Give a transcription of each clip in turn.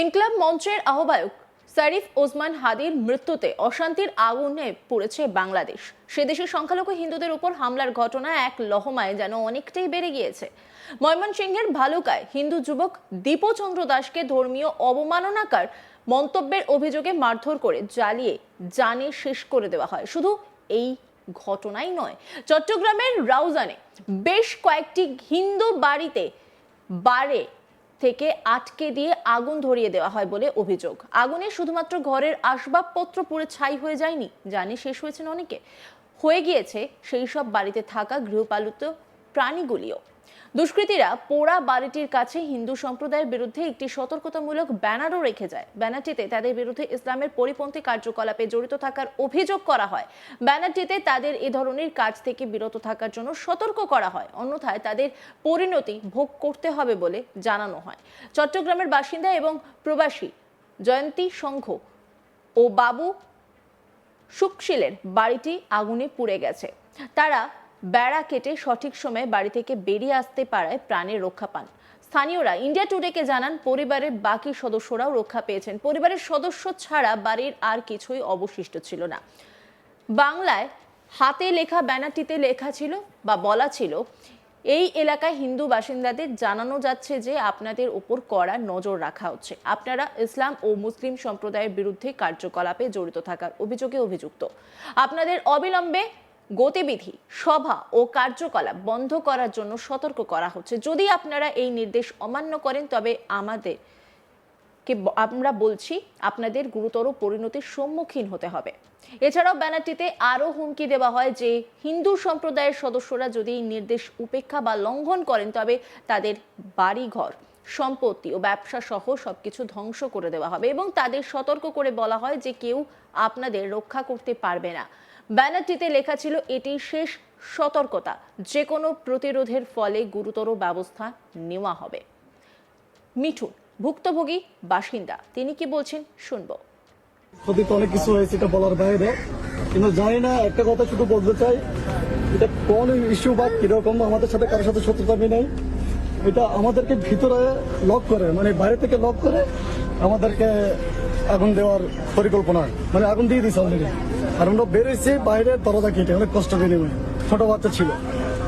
ইনকলাব মঞ্চের আহ্বায়ক শরীফ ওসমান হাদির মৃত্যুতে অশান্তির আগুনে পড়েছে বাংলাদেশ। সে দেশের সংখ্যালঘু হিন্দুদের উপর হামলার ঘটনা এক লহমায় যেন অনেকটাই বেড়ে গিয়েছে। ময়মনসিংহের ভালুকায় হিন্দু যুবক দীপচন্দ্র দাসকে ধর্মীয় অবমাননাকার মন্তব্যের অভিযোগে মারধর করে জ্বালিয়ে জানে শেষ করে দেওয়া হয়। শুধু এই ঘটনাই নয়, চট্টগ্রামের রাউজানে বেশ কয়েকটি হিন্দু বাড়ি থেকে আটকে দিয়ে আগুন ধরিয়ে দেওয়া হয় বলে অভিযোগ। আগুনে শুধুমাত্র ঘরের আসবাবপত্র পুড়ে ছাই হয়ে যায়নি, জানে শেষ হয়েছেন অনেকে, হয়ে গিয়েছে সেই সব বাড়িতে থাকা গৃহপালিত প্রাণীগুলিও। দুষ্কৃতীরা পোড়া বাড়িটির কাছে হিন্দু সম্প্রদায়ের বিরুদ্ধে একটি সতর্কতামূলক ব্যানারও রেখে যায়। ব্যানারটিতে তাদের বিরুদ্ধে ইসলামের পরিপন্থী কার্যকলাপে জড়িত থাকার অভিযোগ করা হয়। ব্যানারটিতে তাদের এ ধরনের কাজ থেকে বিরত থাকার জন্য সতর্ক করা হয়, অন্যথায় তাদের পরিণতি ভোগ করতে হবে বলে জানানো হয়। চট্টগ্রামের বাসিন্দা এবং প্রবাসী জয়ন্তী সংঘ ও বাবু সুকশিলের বাড়িটি আগুনে পুড়ে গেছে। তারা বেড়া কেটে সঠিক সময়ে বাড়ি থেকে বেরিয়ে আসতে পারায় প্রাণের রক্ষা পান। স্থানীয়রা ইন্ডিয়া টুডেকে জানান, পরিবারের বাকি সদস্যরাও রক্ষা পেয়েছেন। পরিবারের সদস্য ছাড়া বাড়ির আর কিছুই অবশিষ্ট ছিল না। বাংলায় হাতে লেখা ব্যানারটিতে লেখা ছিল বা বলা ছিল, এই এলাকায় হিন্দু বাসিন্দাদের জানানো যাচ্ছে যে আপনাদের উপর কড়া নজর রাখা হচ্ছে। আপনারা ইসলাম ও মুসলিম সম্প্রদায়ের বিরুদ্ধে কার্যকলাপে জড়িত থাকার অভিযোগে অভিযুক্ত। আপনাদের অবিলম্বে গতিবিধি, সভা ও কার্যকলাপ বন্ধ করার জন্য সতর্ক করা হচ্ছে। যদি আপনারা এই নির্দেশ অমান্য করেন তবে আমরা বলছি আপনাদের গুরুতর পরিণতির সম্মুখীন হতে হবে। এছাড়াও ব্যানারটিতে আরও হুমকি দেওয়া হয় যে হিন্দু সম্প্রদায়ের সদস্যরা যদি এই নির্দেশ উপেক্ষা বা লঙ্ঘন করেন তবে তাদের বাড়িঘর, সম্পত্তি ও ব্যবসা সহ সবকিছু ধ্বংস করে দেওয়া হবে এবং তাদের সতর্ক করে বলা হয় যে কেউ আপনাদের রক্ষা করতে পারবে না। ব্যানারটিতে লেখা ছিল, এটি শেষ সতর্কতা, যে কোনো প্রতিরোধের ফলে গুরুতর ব্যবস্থা নেওয়া হবে। মিঠুন ভুক্তভোগী বাসিন্দা, তিনি কি বলছেন শুনবো। ক্ষতি তো অনেক কিছু হয়েছে, এটা বলার বাইরে, কিন্তু জানি না, একটা কথা শুধু বলতে চাই, এটা কোন ইস্যু বা কিরকম, আমাদের সাথে কারোর সাথে শত্রুতা নেই। এটা আমাদেরকে ভিতরে লক করে, মানে বাইরে থেকে লক করে আমাদেরকে আগুন দেওয়ার পরিকল্পনা, মানে আগুন দিয়ে দিয়েছে অলরেডি। আর আমরা বেরোইছি বাইরে দরজা কেটে, অনেক কষ্ট বিনিময়ে। ছোট বাচ্চা ছিল,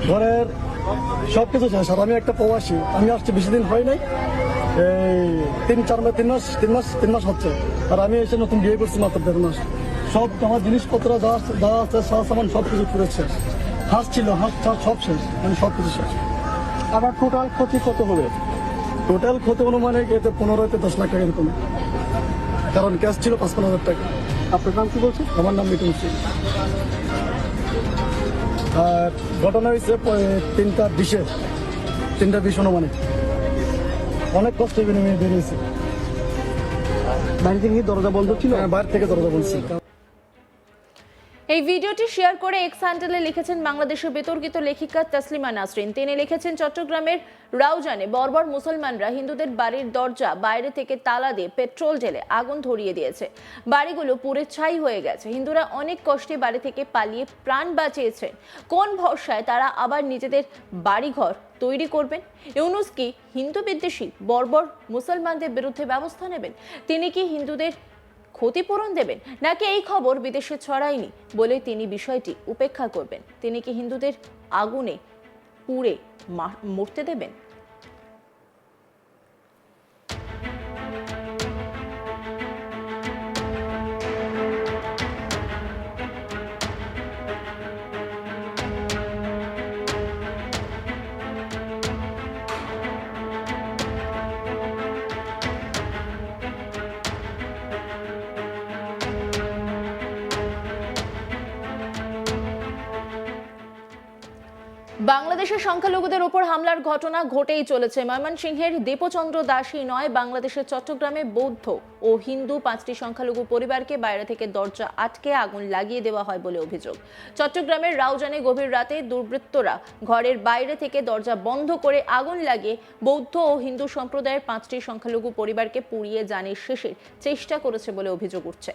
ঘরের সবকিছু শেষ। আর আমি একটা প্রবাসী, আমি আসছি বেশি দিন হয় নাই, এই 3 মাস হচ্ছে। আর আমি এসে নতুন বিয়ে করছি মাত্র 1.5 মাস। সব আমার জিনিসপত্র যা আছে, সামান সবকিছু পুরো শেষ। হাঁস ছিল, হাঁস সব শেষ, মানে সবকিছু শেষ। আবার টোটাল ক্ষতি কত হবে? টোটাল ক্ষতি অনুমানে 15-10 লাখ টাকা এরকম, কারণ ক্যাশ ছিল 55,000 টাকা। আপনার নাম কি বলছে? আমার নাম মিটুন সিং। আর ঘটনা হয়েছে 3:20 অনুমানে। অনেক কষ্ট বিনিময়ে বেরিয়েছে। বাড়ি থেকে কি দরজা বন্ধ ছিল? বাইরে থেকে দরজা বন্ধ ছিল। এই ভিডিওটি শেয়ার করে এক্স হ্যান্ডেলে লিখেছেন বাংলাদেশের বিতর্কিত লেখিকা তাসলিমা নাসরিন। তিনি লিখেছেন, চট্টগ্রামের রাউজানে বর্বর মুসলমানরা হিন্দুদের বাড়ির দরজা বাইরে থেকে তালা দিয়ে পেট্রোল ঢেলে আগুন ধরিয়ে দিয়েছে। বাড়িগুলো পুড়ে ছাই হয়ে গেছে। হিন্দুরা অনেক কষ্টে বাড়ি থেকে পালিয়ে প্রাণ বাঁচিয়েছেন। কোন ভরসায় তারা আবার নিজেদের বাড়িঘর তৈরি করবেন? ইউনূস কি হিন্দু বিদ্বেষী? বর্বর মুসলমানদের বিরুদ্ধে ব্যবস্থা নেবেন? তিনি কি হিন্দুদের ক্ষতিপূরণ দেবেন, নাকি এই খবর বিদেশে ছড়ায়নি বলে তিনি বিষয়টি উপেক্ষা করবেন? তিনি কি হিন্দুদের আগুনে পুড়ে মরতে দেবেন? বাংলাদেশের সংখ্যালঘুদের উপর হামলার ঘটনা ঘটেই চলেছে। ময়মনসিংহের দীপচন্দ্র দাসই নয়, বাংলাদেশের চট্টগ্রামে বৌদ্ধ ও হিন্দু 5টি সংখ্যালঘু পরিবারকে বাইরে থেকে দরজা আটকে আগুন লাগিয়ে দেওয়া হয় বলে অভিযোগ। চট্টগ্রামের রাউজানে গভীর রাতে দুর্বৃত্তরা ঘরের বাইরে থেকে দরজা বন্ধ করে আগুন লাগিয়ে বৌদ্ধ ও হিন্দু সম্প্রদায়ের 5টি সংখ্যালঘু পরিবারকে পুড়িয়ে জানের শেষের চেষ্টা করেছে বলে অভিযোগ উঠছে।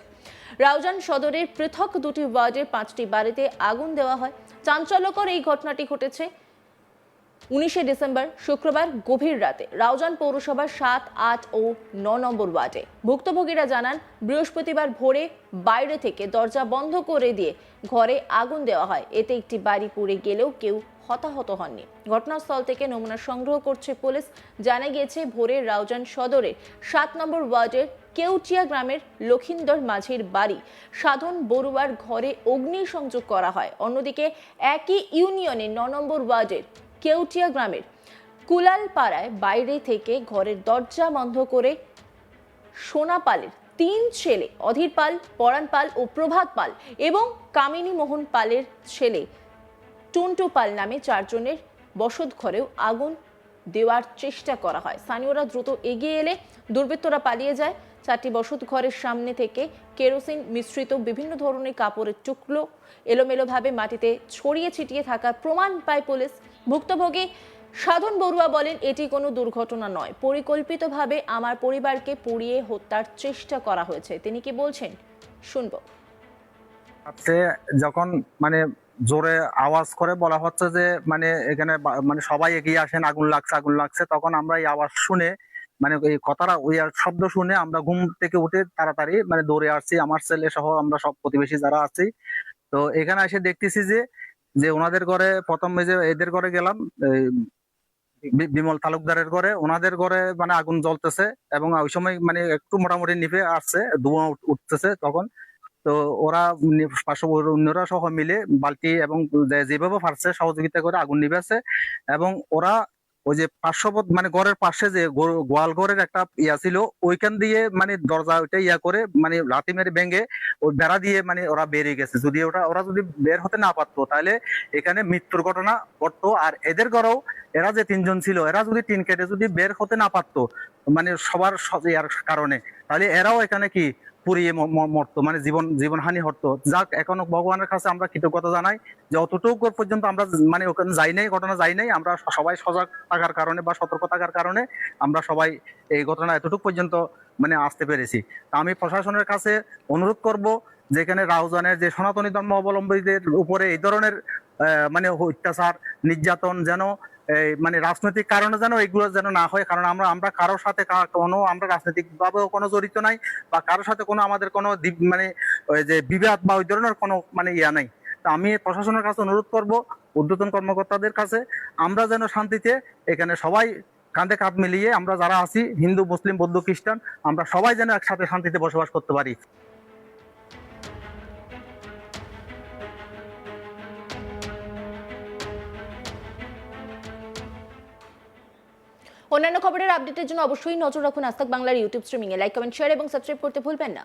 রাউজান সদরের পৃথক 2টি ওয়ার্ডের 5টি বাড়িতে আগুন দেওয়া হয়। চাঞ্চল্যকর এই ঘটনাটি ঘটেছে 19 ডিসেম্বর শুক্রবার গভীর রাতে রাউজান পৌরসভার 7, 8 ও 9 নম্বর ওয়ার্ডে ভুক্তভোগীরা জানান বৃহস্পতিবার ভোরে বাইরে থেকে দরজা বন্ধ করে দিয়ে ঘরে আগুন দেওয়া হয়। এতে একটি বাড়ি পুড়ে গেলেও কেউ হতাহত হননি। ঘটনাস্থল থেকে নমুনা সংগ্রহ করছে পুলিশ। জানা গিয়েছে ভোরে রাউজান সদরের 7 নম্বর ওয়ার্ডের কেউটিয়া গ্রামের লক্ষিন্দর মাঝির বাড়ি সাধন বড়ুয়ার ঘরে অগ্নিসংযোগ করা হয়। অন্যদিকে একই ইউনিয়নের 9 নম্বর ওয়ার্ডের কেউটিয়া গ্রামের কুলালপাড়ায় বাইরে থেকে ঘরের দরজা বন্ধ করে সোনা পালের 3 ছেলে অধীর পাল, পরাণ পাল ও প্রভাত পাল এবং কামিনী মোহন পালের ছেলে টুন্টু পাল নামে 4 জনের বসত ঘরেও আগুন দেওয়ার চেষ্টা করা হয়। স্থানীয়রা দ্রুত এগিয়ে এলে দুর্বৃত্তরা পালিয়ে যায়। 4টি বসত ঘরের সামনে থেকে কেরোসিন মিশ্রিত বিভিন্ন ধরনের কাপড়ের টুকরো এলোমেলোভাবে মাটিতে ছড়িয়ে ছিটিয়ে থাকার প্রমাণ পায় পুলিশ। ভুক্তভোগী সাধন বড়ুয়া বলেন, এটি কোনো দুর্ঘটনা নয়, পরিকল্পিতভাবে আমার পরিবারকে পুড়িয়ে হত্যার চেষ্টা করা হয়েছে। তিনি কি বলছেন শুনবো। রাত্রে যখন মানে জোরে আওয়াজ করে বলা হচ্ছে যে মানে এখানে মানে সবাই এগিয়ে আসেন, আগুন লাগছে, তখন আমরা এই আওয়াজ শুনে মানে এই কথাটা ওই শব্দ শুনে আমরা ঘুম থেকে উঠে তাড়াতাড়ি মানে দৌড়ে আসছি, আমার ছেলে সহ আমরা সব প্রতিবেশী যারা আছি। তো এখানে এসে দেখতেছি যে যে ওনাদের ঘরে প্রথমে যে এদের ঘরে গেলাম, বিমল তালুকদারের ঘরে, ওনাদের ঘরে মানে আগুন জ্বলতেছে এবং ওই সময় মানে একটু মোটামুটি নিভে আসছে, ধোঁয়া উঠতেছে তখন। তো ওরা পার্শ্ব অন্যরা সহ মিলে বালতি এবং যেভাবে পারছে সহযোগিতা করে আগুন নিভেছে এবং ওরা ওই যে পার্শ্ববর্তী মানে ঘরের পাশে যে গোয়াল ঘরের একটা ইয়া ছিল, ওইখান দিয়ে মানে দরজা ওইটা ইয়া করে মানে লাথি মেরে ভেঙে ওই বেড়া দিয়ে মানে ওরা বেরিয়ে গেছে। যদি ওরা যদি বের হতে না পারতো তাহলে এখানে মৃত্যুর ঘটনা ঘটতো। আর এদের ঘরেও এরা যে 3 জন ছিল, এরা যদি টিন কেটে যদি বের হতে না পারতো মানে সবার ইয়ার কারণে, তাহলে এরাও এখানে কি পুড়িয়ে মরতো, মানে জীবনহানি হতো। যাক, এখনো ভগবানের কাছে আমরা কৃতজ্ঞতা জানাই যে অতটুকু পর্যন্ত আমরা মানে ওখানে ঘটনা যাই নাই। আমরা সবাই সজাগ থাকার কারণে বা সতর্ক থাকার কারণে আমরা সবাই এই ঘটনা এতটুকু পর্যন্ত মানে আসতে পেরেছি। তা আমি প্রশাসনের কাছে অনুরোধ করব, যেখানে রাউজানের যে সনাতনী ধর্ম অবলম্বীদের উপরে এই ধরনের মানে অত্যাচার নির্যাতন যেন মানে রাজনৈতিক কারণে যেন এগুলো যেন না হয়। কারণ আমরা কারোর সাথে কোনো আমরা রাজনৈতিক ভাবেও কোনো জড়িত নাই বা কারোর সাথে কোনো আমাদের কোনো মানে ওই যে বিবাদ বা ওই ধরনের কোনো মানে ইয়া নাই। তা আমি প্রশাসনের কাছে অনুরোধ করব, ঊর্ধ্বতন কর্মকর্তাদের কাছে, আমরা যেন শান্তিতে এখানে সবাই কাঁধে কাঁধ মিলিয়ে আমরা যারা আছি, হিন্দু, মুসলিম, বৌদ্ধ, খ্রিস্টান, আমরা সবাই যেন একসাথে শান্তিতে বসবাস করতে পারি। অন্যান্য খবরের আপডেটের জন্য অবশ্যই নজর রাখুন আজ তাক বাংলার ইউটিউব স্ট্রিমিংয়ে। লাইক, কমেন্ট, শেয়ার এবং সাবস্ক্রাইব করতে ভুলবেন না।